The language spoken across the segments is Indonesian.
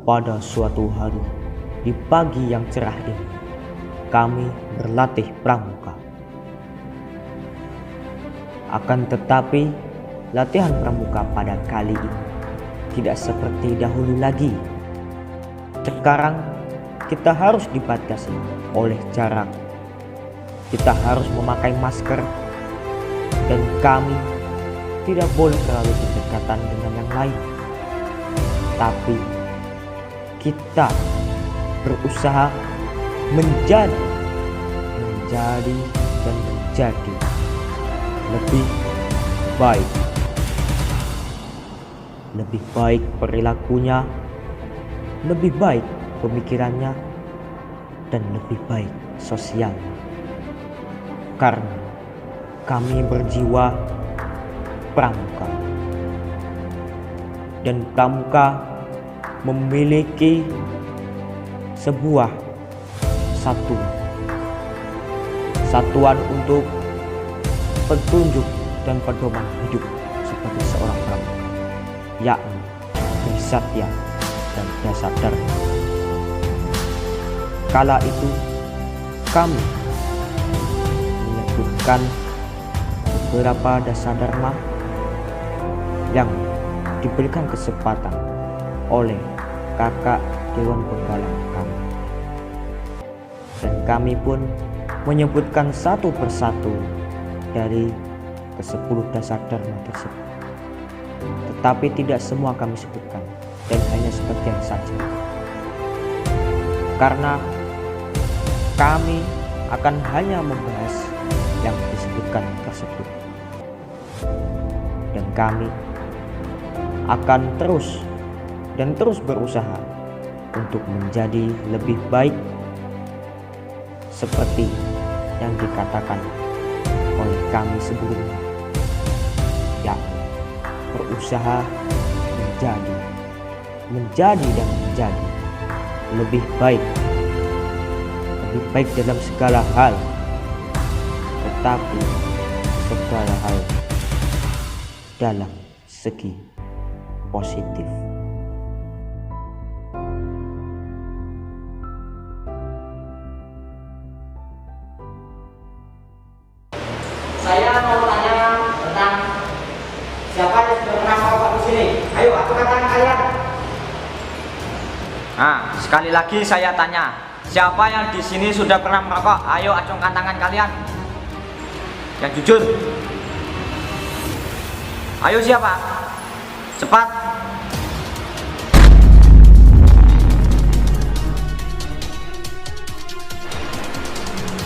Pada suatu hari di pagi yang cerah ini, kami berlatih pramuka. Akan tetapi, latihan pramuka pada kali ini tidak seperti dahulu lagi. Sekarang kita harus dibatasi oleh jarak. Kita harus memakai masker dan kami tidak boleh terlalu berdekatan dengan yang lain. Tapi kita berusaha menjadi lebih baik. Lebih baik perilakunya, lebih baik pemikirannya, dan lebih baik sosialnya. Karena kami berjiwa pramuka. Dan pramuka memiliki sebuah satuan untuk petunjuk dan pedoman hidup sebagai seorang pramuka, yakni Trisatya dan Dasar Dharma. Kala itu kami menyebutkan beberapa dasar dharma yang diberikan kesempatan oleh kakak Dewan Penggalang kami. Dan kami pun menyebutkan satu persatu dari ke-10 dasar dharma tersebut. Tetapi tidak semua kami sebutkan, dan hanya sebagian saja. Karena kami akan hanya membahas yang disebutkan tersebut. Dan kami akan terus berusaha untuk menjadi lebih baik seperti yang dikatakan oleh kami sebelumnya, yakni berusaha menjadi lebih baik dalam segala hal, tetapi segala hal dalam segi positif. Saya mau tanya tentang siapa yang sudah pernah merokok di sini. Ayo, apa kata kalian? Nah, sekali lagi saya tanya, siapa yang di sini sudah pernah merokok? Ayo acungkan tangan kalian. Yang jujur. Ayo siapa? Cepat.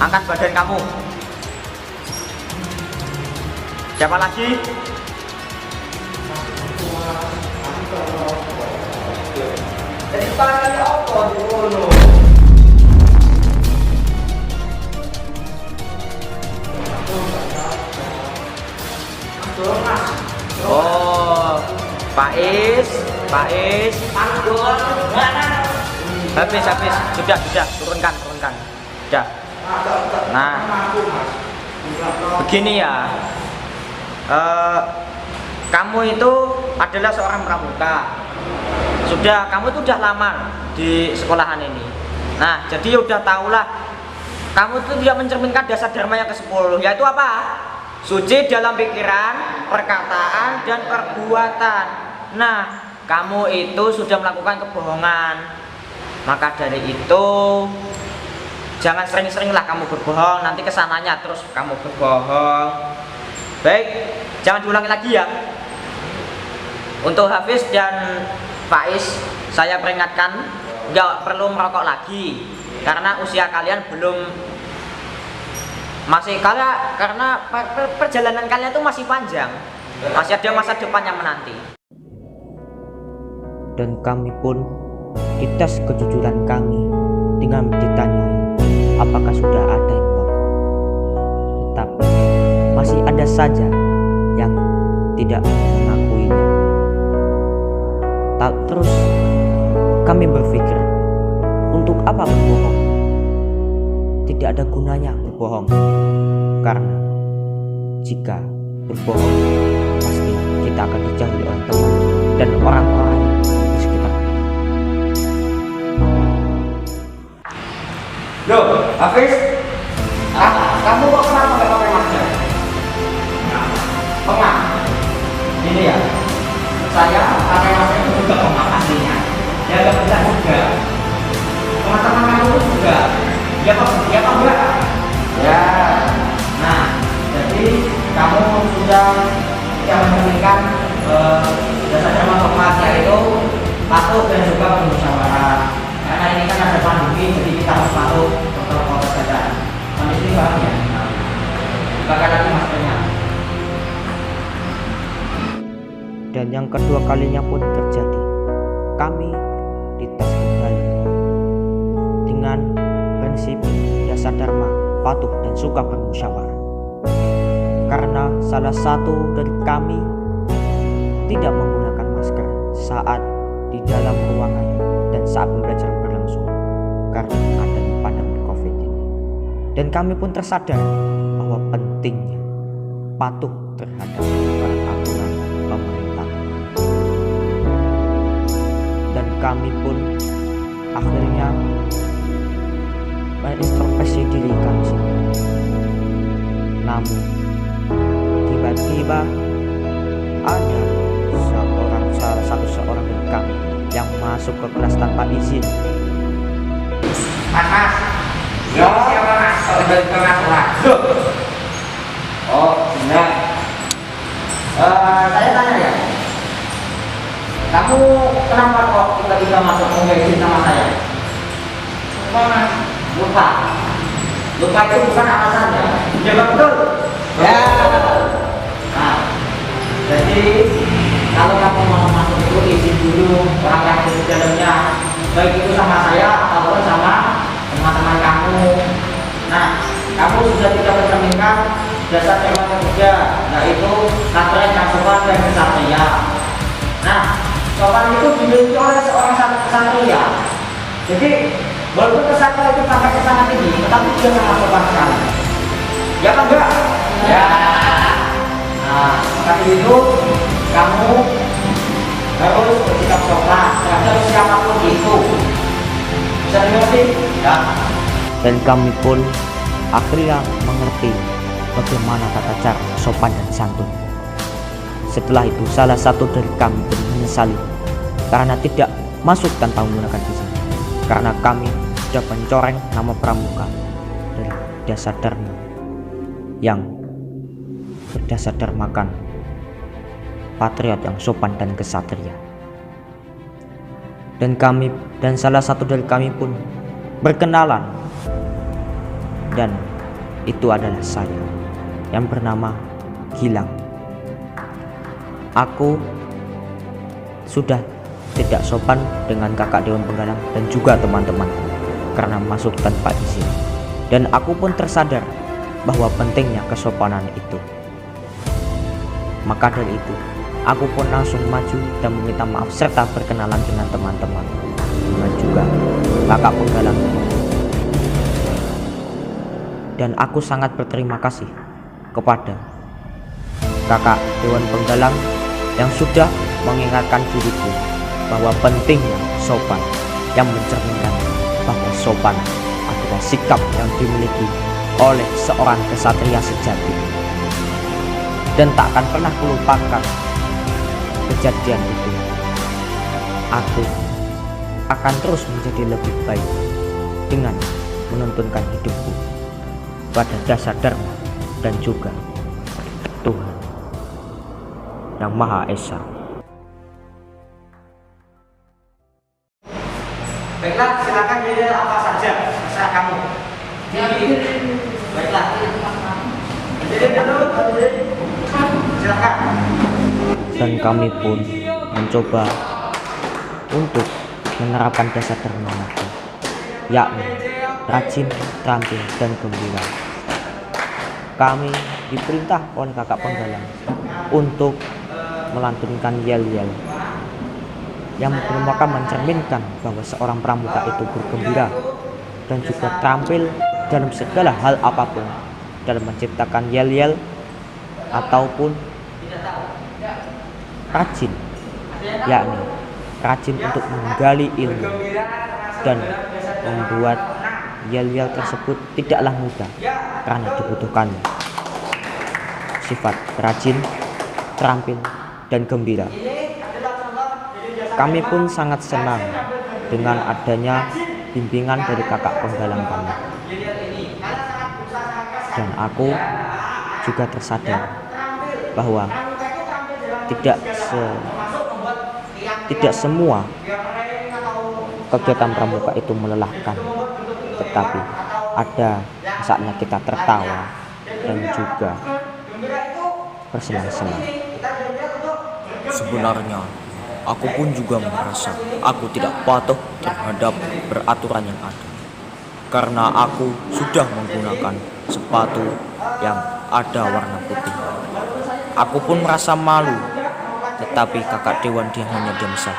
Angkat badan kamu. Siapa lagi? Jadi panggilnya apa di kono? Oh, Pak Is. Habis. Sudah, turunkan. Sudah. Nah, begini ya. Kamu itu adalah seorang pramuka. Kamu itu udah lama di sekolahan ini. Nah, jadi udah tahulah kamu itu tidak mencerminkan dasar dharma yang ke-10, yaitu apa? Suci dalam pikiran, perkataan, dan perbuatan. Nah, kamu itu sudah melakukan kebohongan. Maka dari itu jangan sering-seringlah kamu berbohong. Nanti kesananya terus kamu berbohong. Baik, jangan diulangi lagi ya. Untuk Hafiz dan Faiz, saya peringatkan nggak perlu merokok lagi karena usia kalian karena perjalanan kalian itu masih panjang, masih ada masa depan yang menanti. Dan kami pun dites kejujuran kami dengan ditanyai apakah sudah ada yang merokok. Tetapi masih ada saja yang tidak mengakuinya. Terus kami berpikir, untuk apa berbohong? Tidak ada gunanya berbohong, karena jika berbohong pasti kita akan dijauhi oleh teman dan orang-orang di sekitar. Hafiz, kamu kok kenapa nggak pakai masker? Pengap. Ini ya, saya pakai masker itu juga pengap aslinya. Ya nggak bisa juga. Teman-teman kamu juga. Ya kok enggak? Ya. Nah, jadi kamu sudah mencerminkan dasar dharma Sokmat, yaitu patuh dan juga bermusyawarah. Karena ini kan ada pandemi, jadi kita harus patuh protokol kesehatan. Kondisi paham ya? Bukakan lagi maskernya. Dan yang kedua kalinya pun terjadi. Kami dites kembali dengan prinsip dasar dharma patuh dan suka bermusyawarah. Karena salah satu dari kami tidak menggunakan masker saat di dalam ruangan dan saat pembelajaran berlangsung karena adanya pandemi COVID ini. Dan kami pun tersadar bahwa pentingnya patuh terhadap peraturan pemerintah. Dan kami pun akhirnya mengintrospeksi diri kami sendiri. Namun tiba-tiba ada salah satu seorang dari kami yang masuk ke kelas tanpa izin. Mas, ya siapa mas? Kalau dari kelas lah. Oh, benar. Saya tanya ya, kamu kenapa kok tiba-tiba masuk nggak izin sama saya? Lupa. Lupa itu bukan alasannya. Ya betul. Ya. Nah, jadi kalau kamu mau masuk itu izin dulu orang yang di dalamnya, baik itu sama saya ataupun sama teman-teman kamu. Nah, kamu sudah tidak mencerminkan dasar dharma pemuda, yaitu katanya yang sopan dan kesatria. Nah, sopan itu dimiliki oleh seorang kesatria. Jadi walaupun kesatria itu pakai kesana tinggi, tetapi dia sangat sopan sekali. Ya kan enggak? Ya. Nah, seperti itu kamu harus bersikap sopan terhadap siapapun itu. Bisa dimengerti? Ya. Dan kami pun akhirnya mengerti bagaimana tata cara sopan dan santun. Setelah itu salah satu dari kami pun menyesali karena tidak masuk tanpa menggunakan visa, karena kami sudah mencoreng nama pramuka dari dasar dharma yang berdasar dharmakan patriot yang sopan dan kesatria. Dan salah satu dari kami pun berkenalan, dan itu adalah saya yang bernama Gilang. Aku sudah tidak sopan dengan kakak Dewan Penggalang dan juga teman-temanku karena masuk tanpa izin. Dan aku pun tersadar bahwa pentingnya kesopanan itu. Maka dari itu, aku pun langsung maju dan meminta maaf serta berkenalan dengan teman-teman dan juga kakak Penggalang. Dan aku sangat berterima kasih kepada kakak Dewan Penggalang yang sudah mengingatkan diriku bahwa pentingnya sopan, yang mencerminkan bahwa sopan adalah sikap yang dimiliki oleh seorang kesatria sejati. Dan tak akan pernah kulupakan kejadian itu. Aku akan terus menjadi lebih baik dengan menuntunkan hidupku pada dasar dharma dan juga Tuhan yang Maha Esa. Baiklah, silakan jadi apa saja terserah kamu. Baiklah. Jadi silakan. Dan kami pun mencoba untuk menerapkan dasar dharma itu, yakni rajin, terampil, dan gembira. Kami diperintah oleh kakak Penggalang untuk melantunkan yel-yel yang merupakan mencerminkan bahwa seorang pramuka itu bergembira dan juga terampil dalam segala hal apapun, dalam menciptakan yel-yel ataupun rajin, yakni rajin untuk menggali ilmu dan membuat yel-yel tersebut tidaklah mudah karena dibutuhkan sifat rajin, terampil, dan gembira. Kami pun sangat senang dengan adanya bimbingan dari kakak penggalang kami. Dan aku juga tersadar bahwa tidak semua kegiatan pramuka itu melelahkan, tetapi ada saatnya kita tertawa dan juga bersenang-senang. Sebenarnya, aku pun juga merasa aku tidak patuh terhadap peraturan yang ada. Karena aku sudah menggunakan sepatu yang ada warna putih. Aku pun merasa malu, tetapi kakak Dewan dia hanya diam saja,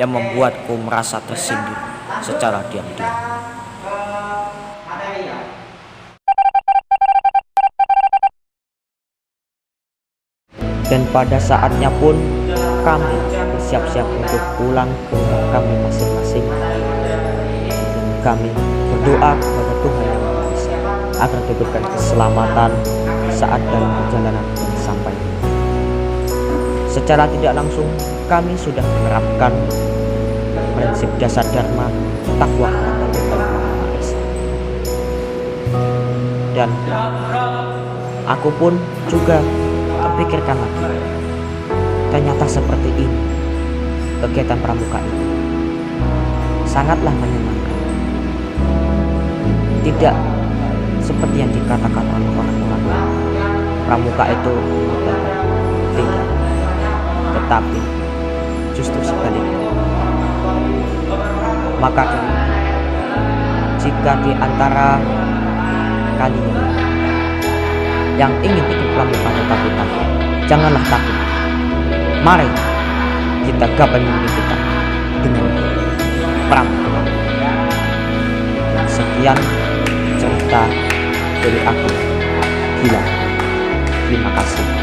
yang membuatku merasa tersindir secara diam-diam. Dan pada saatnya pun kami bersiap-siap untuk pulang ke kami masing-masing. Kami berdoa kepada Tuhan Yang Maha Esa agar diberikan keselamatan saat dalam perjalanan ini sampai. Secara tidak langsung kami sudah menerapkan prinsip dasar Dharma takwa kepada Tuhan Yang Maha Esa. Dan aku pun juga terpikirkan lagi, ternyata seperti ini kegiatan pramuka itu sangatlah menyenangkan. Tidak seperti yang dikatakan oleh orang-orang pramuka itu memudahkan. Tidak, tetapi justru sebaliknya. Maka jika di antara kalian yang ingin ikut pramuka tetapi takut, janganlah takut. Mari kita gapai mimpi kita dengan pramuka. Sekian cerita dari aku, Gilang. Terima kasih.